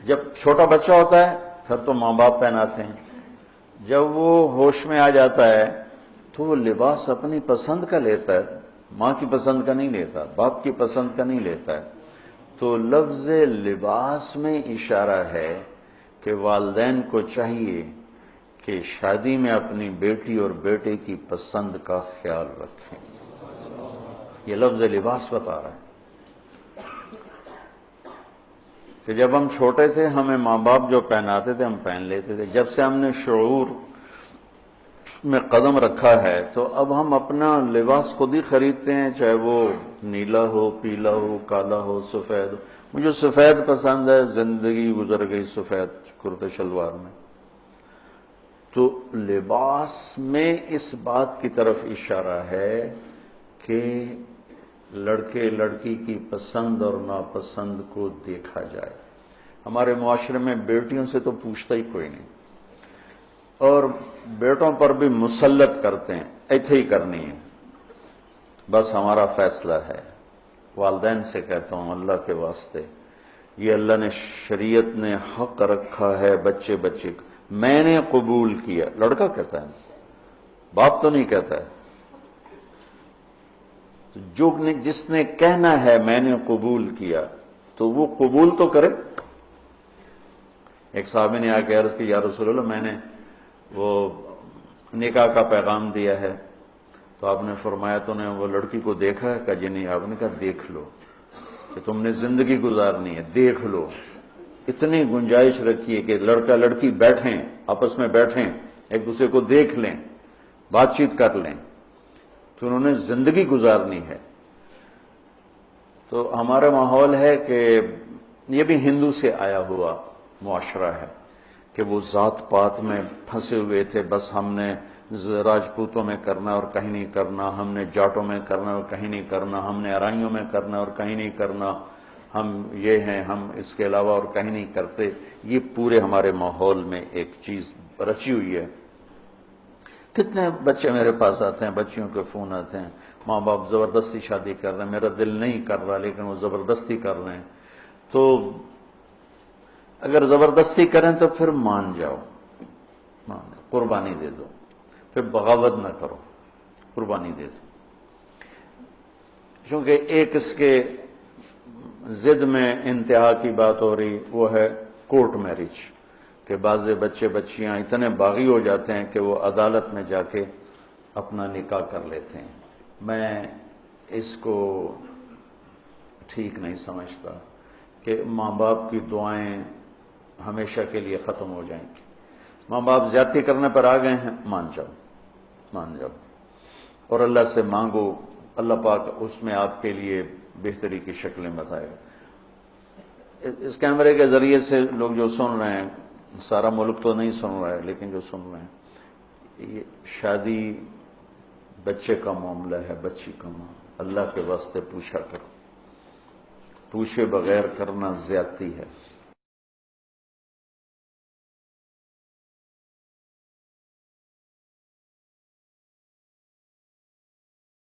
جب چھوٹا بچہ ہوتا ہے پھر تو ماں باپ پہناتے ہیں، جب وہ ہوش میں آ جاتا ہے تو وہ لباس اپنی پسند کا لیتا ہے، ماں کی پسند کا نہیں لیتا، باپ کی پسند کا نہیں لیتا ہے۔ تو لفظ لباس میں اشارہ ہے کہ والدین کو چاہیے کہ شادی میں اپنی بیٹی اور بیٹے کی پسند کا خیال رکھیں۔ یہ لفظ لباس بتا رہا ہے کہ جب ہم چھوٹے تھے ہمیں ماں باپ جو پہناتے تھے ہم پہن لیتے تھے، جب سے ہم نے شعور میں قدم رکھا ہے تو اب ہم اپنا لباس خود ہی خریدتے ہیں، چاہے وہ نیلا ہو، پیلا ہو، کالا ہو، سفید ہو۔ مجھے سفید پسند ہے، زندگی گزر گئی سفید کرتے شلوار میں۔ تو لباس میں اس بات کی طرف اشارہ ہے کہ لڑکے لڑکی کی پسند اور ناپسند کو دیکھا جائے۔ ہمارے معاشرے میں بیٹیوں سے تو پوچھتا ہی کوئی نہیں، اور بیٹوں پر بھی مسلط کرتے ہیں، ایتھے ہی کرنی ہے، بس ہمارا فیصلہ ہے۔ والدین سے کہتا ہوں اللہ کے واسطے، یہ اللہ نے شریعت نے حق رکھا ہے بچے بچے کا، میں نے قبول کیا، لڑکا کہتا ہے، باپ تو نہیں کہتا ہے۔ جو جس نے کہنا ہے میں نے قبول کیا تو وہ قبول تو کرے۔ ایک صحابی نے آ کے عرض کی یا رسول اللہ میں نے وہ نکاح کا پیغام دیا ہے، تو آپ نے فرمایا تو نے وہ لڑکی کو دیکھا ہے؟ کہا جی نہیں۔ آپ نے کہا دیکھ لو، کہ تم نے زندگی گزارنی ہے، دیکھ لو۔ اتنی گنجائش رکھی ہے کہ لڑکا لڑکی بیٹھیں، آپس میں بیٹھیں، ایک دوسرے کو دیکھ لیں، بات چیت کر لیں، تو انہوں نے زندگی گزارنی ہے۔ تو ہمارا ماحول ہے کہ یہ بھی ہندو سے آیا ہوا معاشرہ ہے کہ وہ ذات پات میں پھنسے ہوئے تھے، بس ہم نے راجپوتوں میں کرنا اور کہیں نہیں کرنا، ہم نے جاٹوں میں کرنا اور کہیں نہیں کرنا، ہم نے ارائیوں میں کرنا اور کہیں نہیں کرنا، ہم یہ ہیں، ہم اس کے علاوہ اور کہیں نہیں کرتے۔ یہ پورے ہمارے ماحول میں ایک چیز رچی ہوئی ہے۔ کتنے بچے میرے پاس آتے ہیں، بچیوں کے فون آتے ہیں، ماں باپ زبردستی شادی کر رہے ہیں، میرا دل نہیں کر رہا لیکن وہ زبردستی کر رہے ہیں۔ تو اگر زبردستی کریں تو پھر مان جاؤ، قربانی دے دو، پھر بغاوت نہ کرو، قربانی دے دو۔ چونکہ ایک اس کے ضد میں انتہا کی بات ہو رہی، وہ ہے کورٹ میرج، کہ بعض بچے بچیاں اتنے باغی ہو جاتے ہیں کہ وہ عدالت میں جا کے اپنا نکاح کر لیتے ہیں۔ میں اس کو ٹھیک نہیں سمجھتا کہ ماں باپ کی دعائیں ہمیشہ کے لیے ختم ہو جائیں گی۔ ماں باپ زیادتی کرنے پر آ گئے ہیں، مان جاؤ، مان جاؤ، اور اللہ سے مانگو، اللہ پاک اس میں آپ کے لیے بہتری کی شکلیں بتائے گا۔ اس کیمرے کے ذریعے سے لوگ جو سن رہے ہیں، سارا ملک تو نہیں سن رہا ہے لیکن جو سن رہے ہیں، یہ شادی بچے کا معاملہ ہے، بچی کا معاملہ، اللہ کے واسطے پوچھا کرو، پوچھے بغیر کرنا زیادتی ہے۔